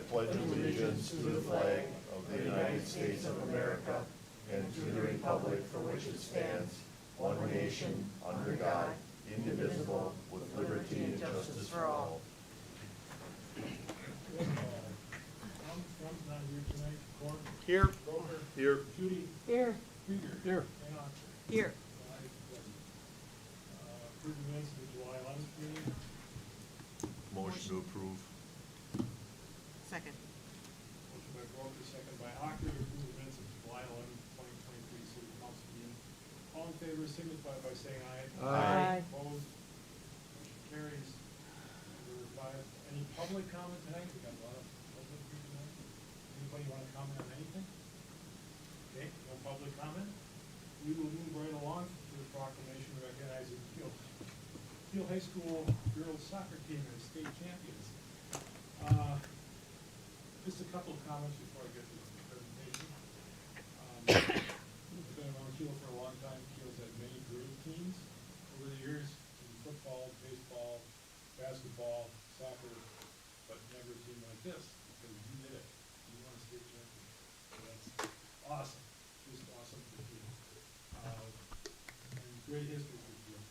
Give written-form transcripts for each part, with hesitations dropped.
pledge allegiance to the flag of the United States of America and to the republic for which it stands, one nation, under God, indivisible, with liberty and justice for all. Trump's not here tonight. Court. Here. Broker. Here. Judy. Here. Krieger. Here. And Oxford. Here. Approve the minutes of the July 11th meeting. Motion to approve. Second. Motion by Broker, second by Oxford, to approve the minutes of July 11th, 2023 city council meeting. All in favor signify by saying aye. Aye. Opposed? Motion carries. Number 5, any public comment tonight? We got a lot of public here tonight. Anybody want to comment on anything? Okay, no public comment. We will move right along to the proclamation recognizing Kiel High School girls soccer team as state champions. Just a couple of comments before I get to the presentation. I've been around Kiel for a long time. Kiel's had many great teams over the years in football, baseball, basketball, soccer, but never a team like this because you did it. You won a state champion. So that's awesome. Just awesome for Kiel. And great history for Kiel.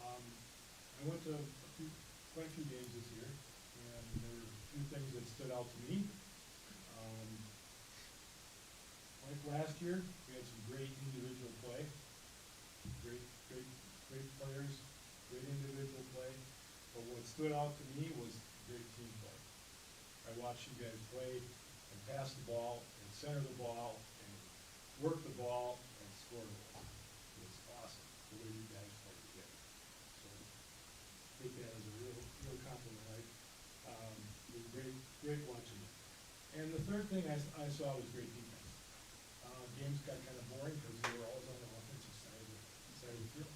I went to quite a few games this year, and there were a few things that stood out to me. Like last year, we had some great individual play, great players, great individual play. But what stood out to me was great team play. I watched you guys play and pass the ball and center the ball and work the ball and score the ball. It was awesome the way you guys played together. So take that as a real compliment. It was great watching it. And the third thing I saw was great defense. Games got kind of boring because they were always on the offensive side of the field.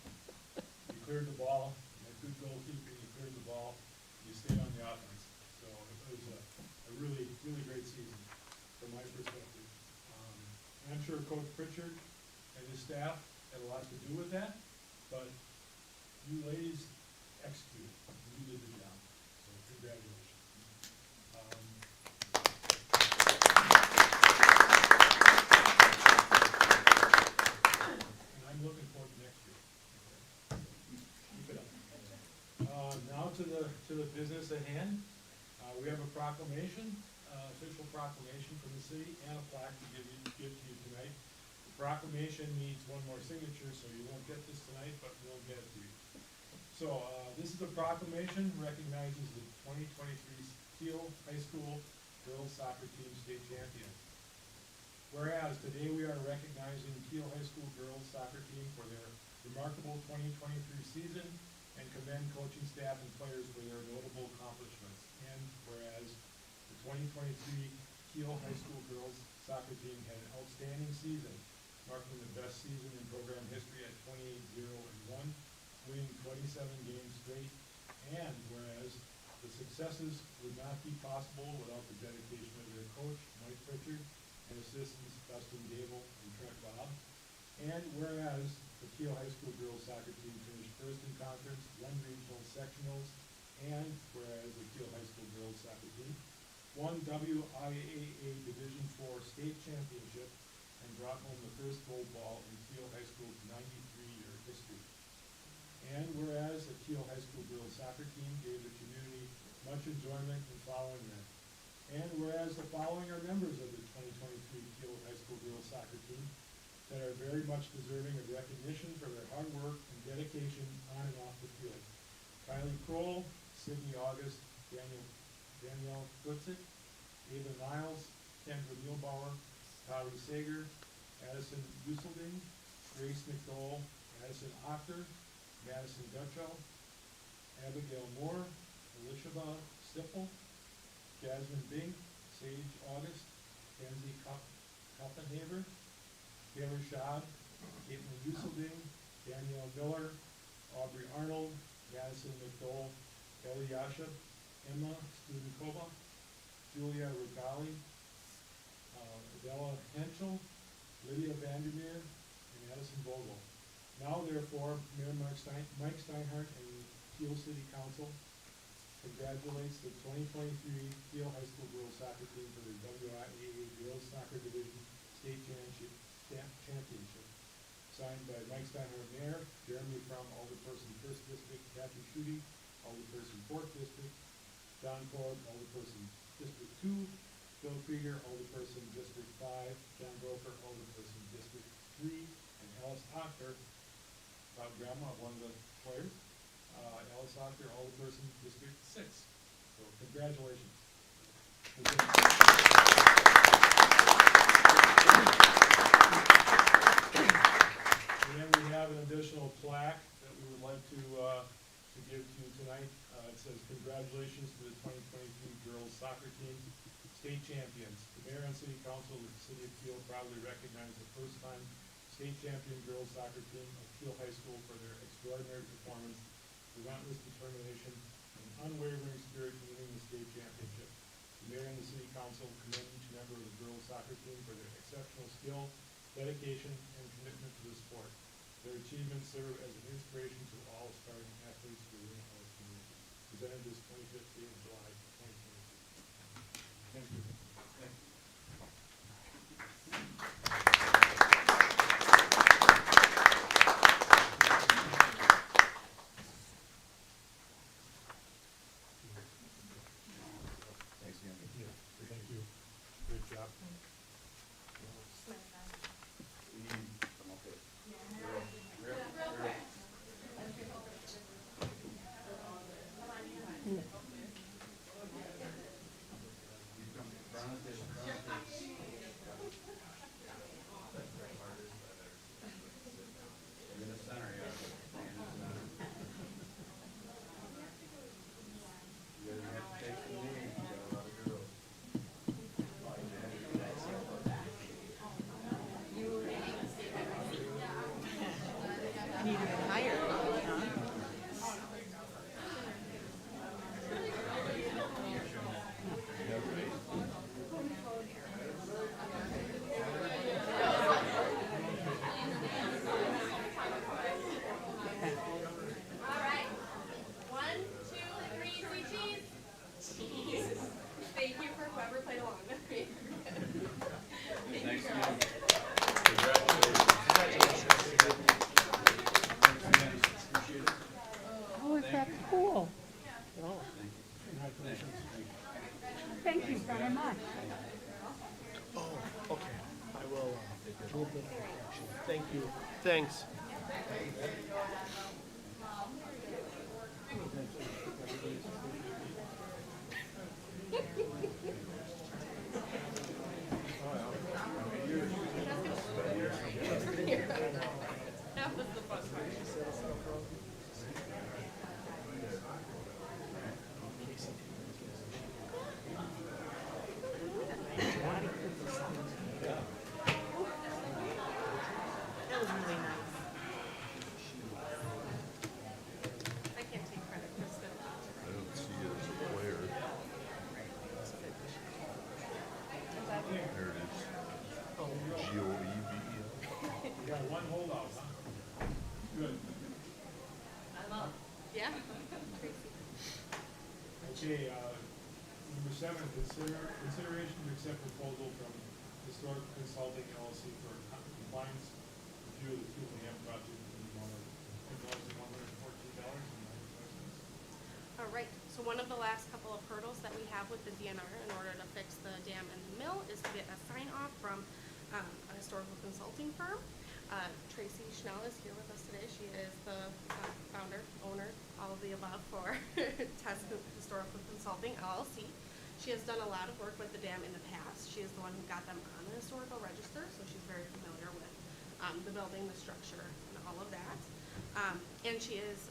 You cleared the ball, you had good goalkeeping, you cleared the ball, you stayed on the offense. So it was a really great season from my perspective. And I'm sure Coach Pritchard and his staff had a lot to do with that, but you ladies executed. You did the job. So congratulations. And I'm looking forward to next year. Keep it up. Now to the business at hand. We have a proclamation, official proclamation from the city, and a plaque to give to you tonight. The proclamation needs one more signature, so you won't get this tonight, but we'll get it to you. So this is a proclamation recognizes the 2023 Kiel High School girls soccer team state champion. Whereas today we are recognizing Kiel High School girls soccer team for their remarkable 2023 season and commend coaching staff and players for their notable accomplishments. And whereas the 2023 Kiel High School girls soccer team had an outstanding season, marking the best season in program history at 28-0-1, winning 27 games straight. And whereas the successes would not be possible without the dedication of their coach, Mike Pritchard, and assistants Dustin Gable and Trent Bob. And whereas the Kiel High School girls soccer team finished first in conference, won regional sectionals, and whereas the Kiel High School girls soccer team won WIAA Division IV state championship and brought home the first gold ball in Kiel High School's 93-year history. And whereas the Kiel High School girls soccer team gave the community much enjoyment in following them. And whereas the following are members of the 2023 Kiel High School girls soccer team that are very much deserving of recognition for their hard work and dedication on and off the field. Kylie Kroll, Sydney August, Danielle Glitzik, Ava Niles, Kendra Muehlbauer, Tari Sager, Addison Usselding, Grace McDowell, Addison Ochter, Madison Dutchow, Abigail Moore, Elishaba Stipple, Jasmine Bing, Sage August, Kenzie Koppenhaver, Taylor Schad, Caitlin Usselding, Danielle Miller, Aubrey Arnold, Madison McDowell, Ellie Yasha, Emma Studenkova, Julia Regali, Adela Henschel, Lydia Vandermeer, and Addison Vogel. Now therefore, Mayor Mike Steinhardt and Kiel City Council congratulates the 2023 Kiel High School girls soccer team for their WIAA Girls Soccer Division State Championship. Signed by Mike Steinhardt, Mayor, Jeremy From, Alderperson First District, Kathy Schutte, Alderperson Fourth District, John Korb, Alderperson District 2, Bill Krieger, Alderperson District 5, John Broker, Alderperson District 3, and Alice Ocker, grandma of one of the players, Alice Ocker, Alderperson District 6. So congratulations. And we have an additional plaque that we would like to give to you tonight. It says, congratulations to the 2023 girls soccer team, state champions. The mayor and city council of the city of Kiel proudly recognize the first-time state champion girls soccer team of Kiel High School for their extraordinary performance, relentless determination, and unwavering spirit in winning the state championship. The mayor and the city council commend each member of the girls soccer team for their exceptional skill, dedication, and commitment to the sport. Their achievements serve as an inspiration to all aspiring athletes within our community. Presented this 25th day of July, 2023. Thank you. Thanks, Andy. Yeah, thank you. Great job. I'm okay. In the center, yeah. You guys have to take the knee. You got a lot of girls. Need to get higher, huh? All right. 1, 2, 3, say cheese. Cheese. Thank you for whoever played along with me. Thanks, man. Oh, is that cool? Congratulations. Thank you very much. Oh, okay. I will move the action. Thank you. Thanks. That was the fun part. That was really nice. I can't take credit for stuff. I don't see it as a player. There it is. G-O-E-B-E. You got one holdout, huh? Good. Yeah. Okay, number 7, consideration to accept proposal from Historic Consulting LLC for compliance review of the Kiel Dam project in the amount of $114.95. All right. So one of the last couple of hurdles that we have with the DNR in order to fix the dam and the mill is to get a sign off from a historical consulting firm. Tracy Schnell is here with us today. She is the founder, owner, all of the above for Test Historical Consulting LLC. She has done a lot of work with the dam in the past. She is the one who got them on the historical register, so she's very familiar with the building, the structure, and all of that. And she is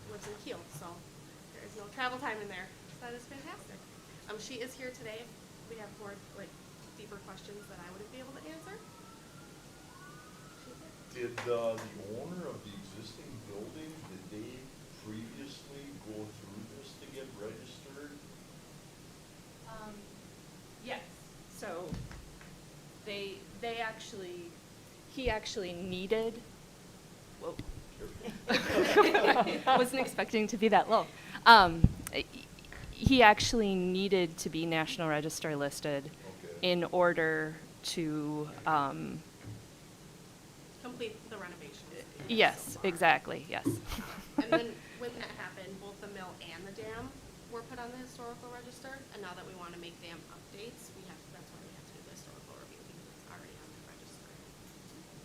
lives in Kiel, so there is no travel time in there. So that is fantastic. She is here today. If we have more deeper questions that I wouldn't be able to answer. Did the owner of the existing building, did they previously go through this to get registered? Yes, so he actually needed, whoa. Wasn't expecting to be that low. He actually needed to be National Register listed Okay. in order to, Complete the renovations. yes, exactly, yes. And then when that happened, both the mill and the dam were put on the historical register, and now that we want to make dam updates, that's why we have to do the historical review, because it's already on the register.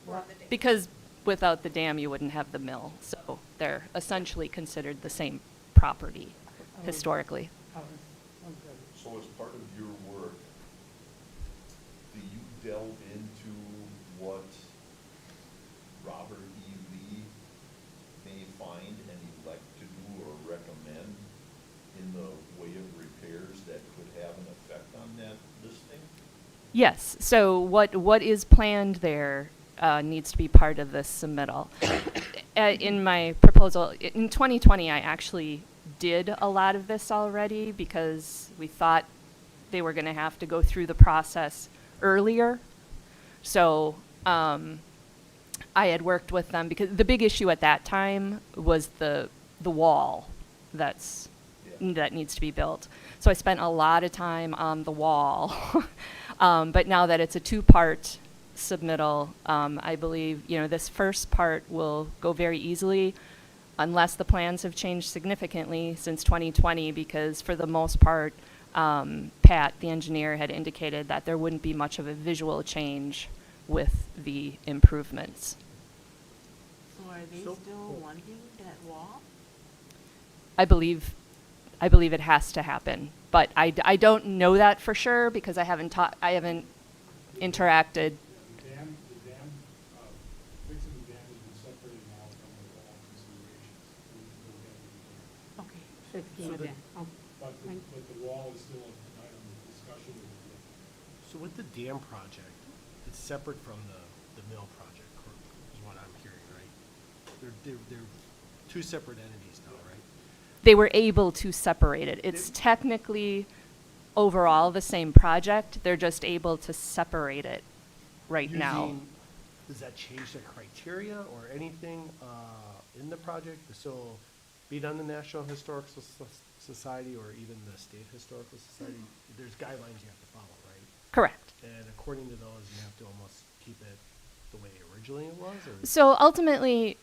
For the dam. Because without the dam, you wouldn't have the mill, so they're essentially considered the same property historically. So as part of your work, do you delve into what Robert E. Lee may find and elect to do or recommend in the way of repairs that could have an effect on that listing? Yes, so what is planned there needs to be part of this submittal. In my proposal, in 2020, I actually did a lot of this already because we thought they were going to have to go through the process earlier. So I had worked with them because the big issue at that time was the wall that needs to be built. So I spent a lot of time on the wall. But now that it's a two-part submittal, I believe, this first part will go very easily unless the plans have changed significantly since 2020, because for the most part, Pat, the engineer, had indicated that there wouldn't be much of a visual change with the improvements. So are they So- still wanting that wall? I believe it has to happen, but I don't know that for sure because I haven't interacted. The dam, fixing the dam has been separated now from the wall considerations. We can go ahead and do that. Okay, fixing So it the- in. Oh, But Thank- the wall is still an item of discussion with the. So with the dam project, it's separate from the mill project, is what I'm hearing, right? They're two separate entities now, right? They were able to separate it. It's technically overall the same project. They're just able to separate it right now. Using- Does that change the criteria or anything in the project? So be it on the National Historical Society or even the State Historical Society, there's guidelines you have to follow, right? Correct. And according to those, you have to almost keep it the way originally it was, or? So ultimately,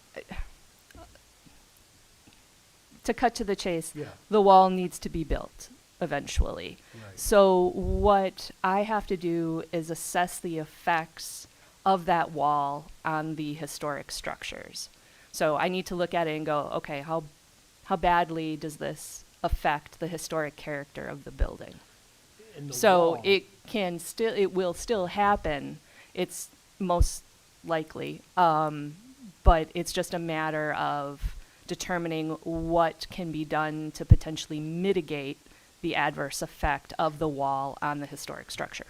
to cut to the chase, Yeah. the wall needs to be built eventually. Right. So what I have to do is assess the effects of that wall on the historic structures. So I need to look at it and go, okay, how badly does this affect the historic character of the building? And the So wall- it will still happen. It's most likely, but it's just a matter of determining what can be done to potentially mitigate the adverse effect of the wall on the historic structure.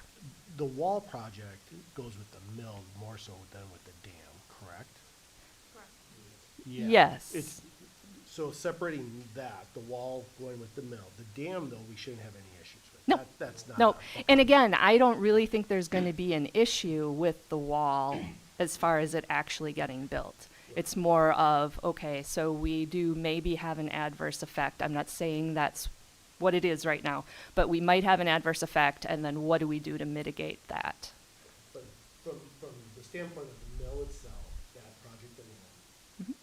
The wall project goes with the mill more so than with the dam, correct? Correct. Yeah. Yes. It's, so separating that, the wall going with the mill, the dam though, we shouldn't have any issues with. Nope. That's not. Nope. okay. And again, I don't really think there's going to be an issue with the wall as far as it actually getting built. It's more of, okay, so we do maybe have an adverse effect. I'm not saying that's what it is right now, but we might have an adverse effect, and then what do we do to mitigate that? But from the standpoint of the mill itself, that project alone,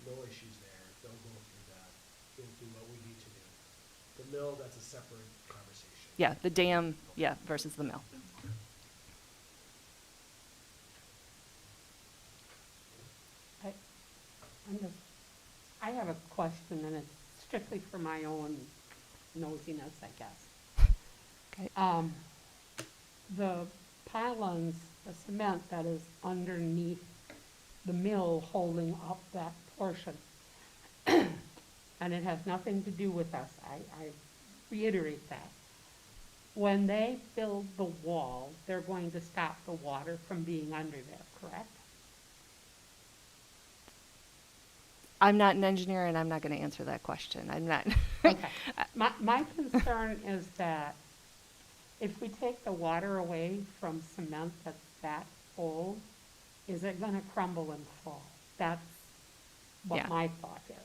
no issues there, don't go through that, we'll do what we need to do. The mill, that's a separate conversation. Yeah, the dam, yeah, versus the mill. I have a question, and it's strictly for my own nosiness, I guess. Okay. The pylons, the cement that is underneath the mill holding up that portion, and it has nothing to do with us, I reiterate that. When they build the wall, they're going to stop the water from being under there, correct? I'm not an engineer, and I'm not going to answer that question. I'm not. Okay. My concern is that if we take the water away from cement that's that old, is it gonna crumble and fall? That's Yeah. what my thought is.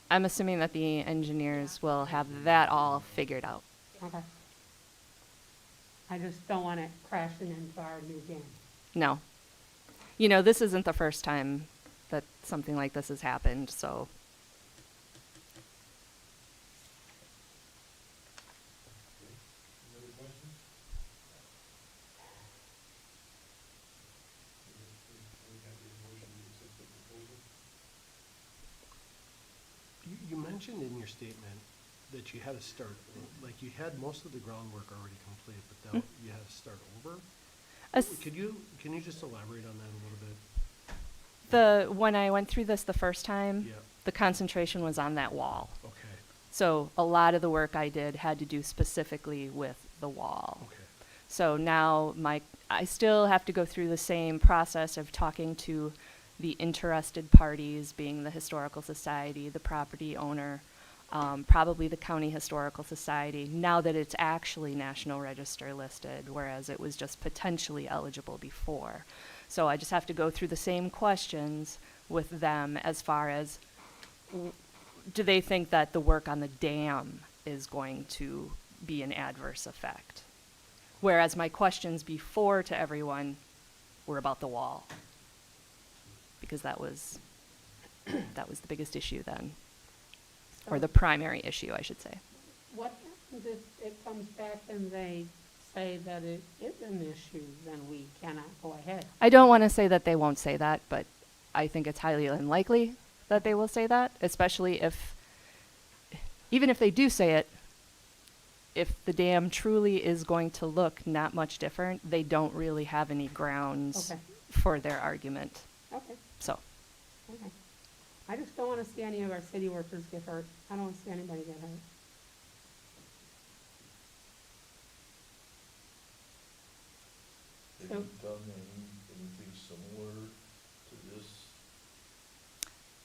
I'm assuming that the engineers will have that all figured out. Okay. I just don't want it crashing into our new dam. No. You know, this isn't the first time that something like this has happened, so. Any other questions? I would have a motion to accept the proposal. You mentioned in your statement that you had to start, like you had most of the groundwork already complete, but now you had to start over? Can you just elaborate on that a little bit? When I went through this the first time, Yeah, the concentration was on that wall. okay, So a lot of the work I did had to do specifically with the wall. okay. So now I still have to go through the same process of talking to the interested parties, being the Historical Society, the property owner, probably the County Historical Society, now that it's actually National Register listed, whereas it was just potentially eligible before. So I just have to go through the same questions with them as far as, do they think that the work on the dam is going to be an adverse effect? Whereas my questions before to everyone were about the wall, because that was the biggest issue then, or the primary issue, I should say. What happens if it comes back and they say that it is an issue, then we cannot go ahead? I don't want to say that they won't say that, but I think it's highly unlikely that they will say that, especially even if they do say it, if the dam truly is going to look not much different, they don't really have any grounds Okay. for their argument. Okay, So, okay. I just don't want to see any of our city workers get hurt. I don't want to see anybody get hurt. Have So- you done anything similar to this?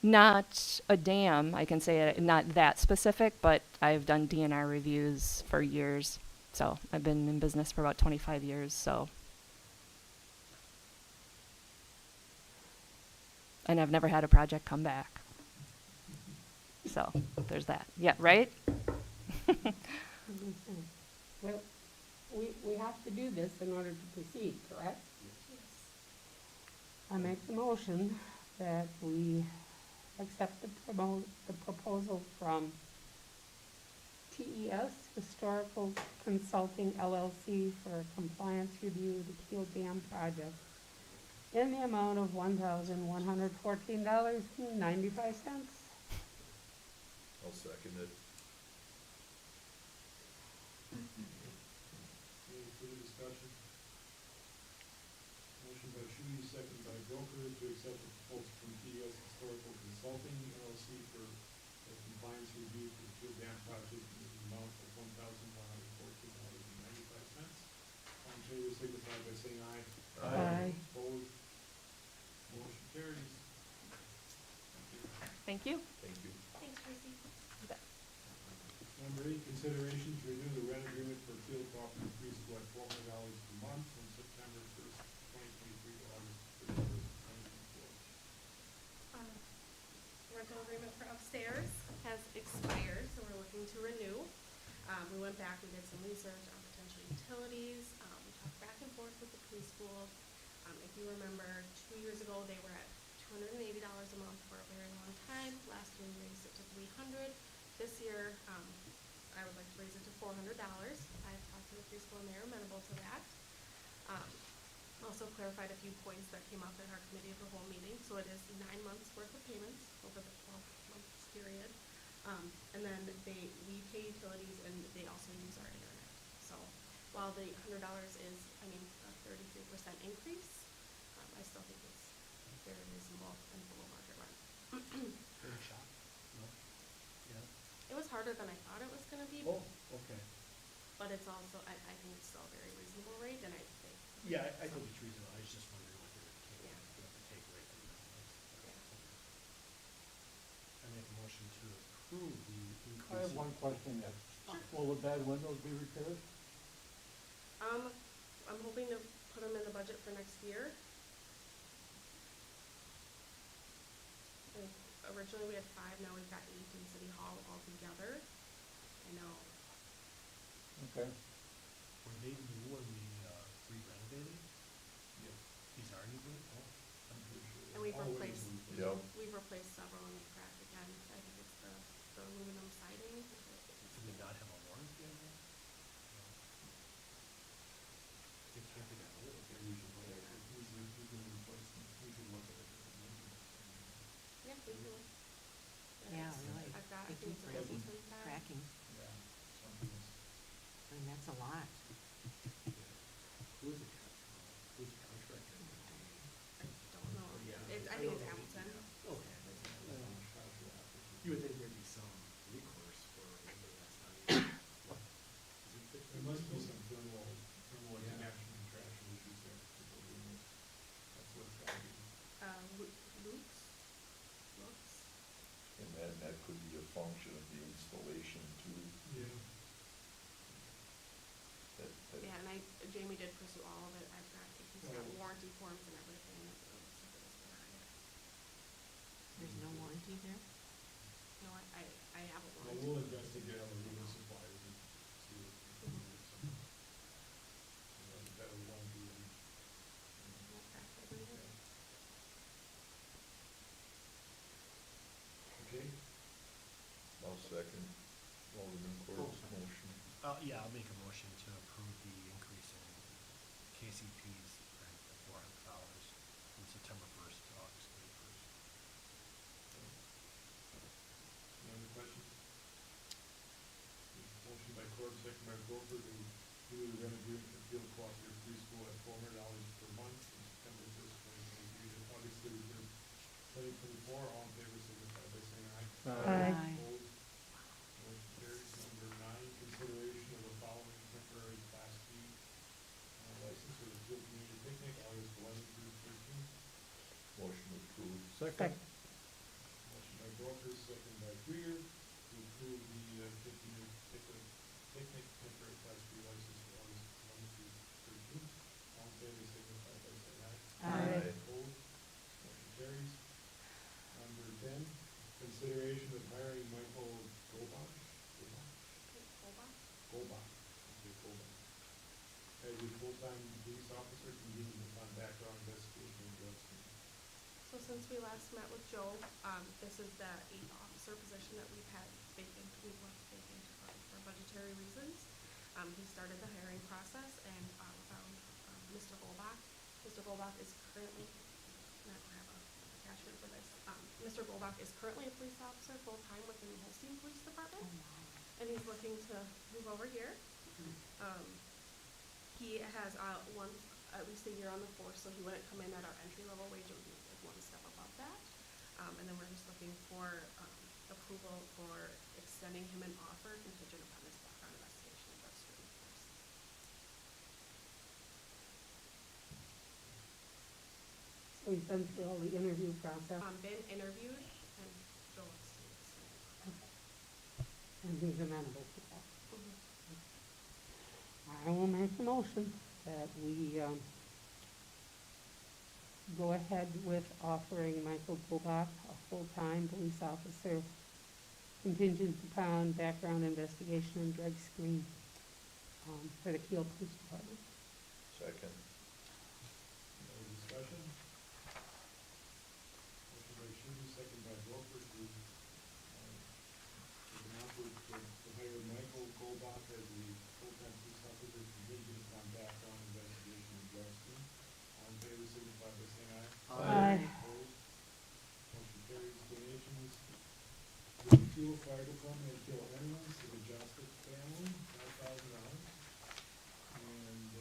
not a dam, I can say it, not that specific, but I've done DNR reviews for years. So I've been in business for about 25 years, so. And I've never had a project come back. So there's that. Yeah, right? Understand. Well, we have to do this in order to proceed, correct? I make the motion that we accept the proposal from TES Historical Consulting LLC for a compliance review of the Kiel Dam project in the amount of $1,114.95. I'll second it. Any further discussion? Motion by Shuey, second by Broker, to accept the proposal from TES Historical Consulting LLC for a compliance review for the Kiel Dam project in the amount of $1,114.95. All in favor, signify by saying aye. Aye. Opposed? Motion carries. Thank you. Thank you. Thanks, Tracy. Number 8, consideration to renew the rent agreement for Kiel property preschool at $400 per month from September 1st, 2023 to August 31st, 2024. Rental agreement for upstairs has expired, so we're looking to renew. We went back, we did some research on potential utilities, we talked back and forth with the preschool. If you remember, 2 years ago, they were at $280 a month for a very long time. Last year, we raised it to $300. This year, I would like to raise it to $400. I've talked to the preschool and they're amenable to that. Also clarified a few points that came up at our committee of the whole meeting, so it is 9 months worth of payments over the 12-month period. And then we pay utilities and they also use our internet. So while the $100 is, a 33% increase, I still think it's very reasonable and below market rent. Fair shot? No? Yeah? It was harder than I thought it was gonna be, Oh, okay. but it's also, I think it's still a very reasonable rate, and I think, Yeah, I think it's reasonable. I was just wondering what they would Yeah. take away from that. yeah. I make a motion to approve the increase. I have one question there. Will the bad windows be repaired? I'm hoping to put them in the budget for next year. originally we had 5, now we've got 8 in City Hall altogether. I know. Okay. Were they new when we re-renovated? Yeah, These are new, oh, I'm pretty sure. And we've All the way replaced, to- Yep. we've replaced several in the crack again. I think it's the aluminum siding. do they not have a warranty on that? No. They can't be that old. Yeah, we should look at it. We can replace them. We should look at it. Yeah, we do. Yeah, it's- really. I've got, I They think keep it's a breaking. Wilson pad. Cracking, Yeah, something is. I mean, that's a lot. Who's the contractor? I don't know. Yeah. I think it's Hamilton. Okay. You would think there'd be some recourse for maybe that's not even, what? Is it fixed? There must be some thermal extraction contraction issues there. People doing this. That's what it's gotta be. Luke's? Looks? And that could be a function of the installation too. Yeah. That, Yeah, and Jamie did pursue all of it. He's got Oh. warranty forms and everything. It looks like it was behind it. There's no warranty there? No, I have a Well, warranty. we'll investigate on the aluminum suppliers and see if we can get some, better warranty and. No crack everywhere. Okay, I'll second Alderman Corr's motion. Yeah, I'll make a motion to approve the increase in KCP's rent of $400 from September 1st to August 31st. any other questions? Motion by Corb, second by Gopher to do the rent agreement for Kiel Cooperative Preschool at $400 per month from September 1st, 2023 to August 31st, 2024. All in favor, signify by saying aye. Aye. Opposed? Motion carries. Number 9, consideration of the following temporary Class B license for the Kiel Community Picnic, August 11th through 13th. Motion approved. Second. Motion by Broker, second by Krieger, to approve the picnic temporary Class B license for August 11th through 13th. All in favor, signify by saying aye. Aye. Opposed? Motion carries. Number 10, consideration of hiring Michael Golbach. Golbach. Okay, Golbach. As a full-time police officer convenient upon background investigation and drug screening. So since we last met with Joe, this is the 8th officer position that we've left vacant for budgetary reasons. He started the hiring process and found Mr. Golbach. Mr. Golbach is currently, I have a attachment for this. Mr. Golbach is currently a police officer full-time within the Holstein Police Department, and he's looking to move over here. He has at least a year on the force, so he wouldn't come in at our entry-level wage, it would be like 1 step above that. And then we're just looking for approval for extending him an offer contingent upon his background investigation and drug screening first. So he's done through all the interview process, Been interviewed, and Joe wants to extend it. and he's amenable to that. Mhm. I will make a motion that we, go ahead with offering Michael Golbach a full-time police officer contingent upon background investigation and drug screen, for the Kiel Police Department. Second. Any discussion? Motion by Shuby, second by Broker to hire Michael Golbach as the full-time police officer contingent upon background investigation and drug screen. All in favor, signify by saying aye. Aye. Opposed? Motion carries. Donations to the Kiel Fire Department and Kiel ambulance to the Justice family, $5,000. And,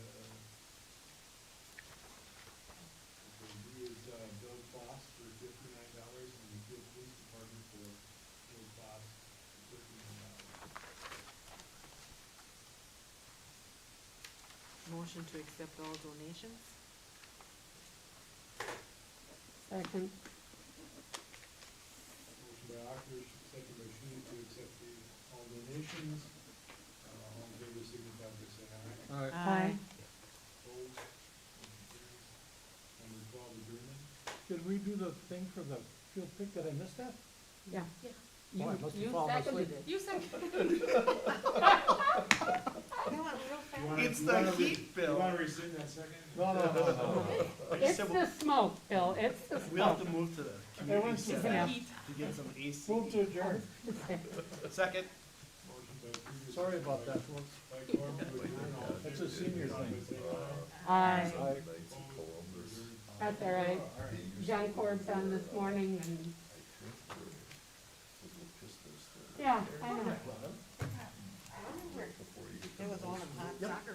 he is, Bill Foss for $59, and the Kiel Police Department for Bill Foss for $59. Motion to accept all donations? Second. Motion by Akers, second by Shuey to accept all donations. All in favor, signify by saying aye. Aye. Opposed? Motion carries. Number 12, adjournment. Did we do the thing for the field pick? Did I miss that? Yeah. Yeah. You, Oh, I must have you fallen asleep. seconded it. You said. They want real fast. You wanna- It's you the wanna heat, Bill. You wanna rescind that second? No. I just It's said the smoke, Bill, it's the we'll have smoke. to move to the Everyone community sit center down. to get some AC. Move to adjourn. Second. Motion by previous- Sorry about that, folks. by Corbin to adjourn. All in That's a favor, senior signify by thing. saying Aye, Aye. Knights of Columbus. that's all right. John Corb's on this morning, and, I think they're, was the Pistons. yeah, I know. Before you get to It was the all in hot They soccer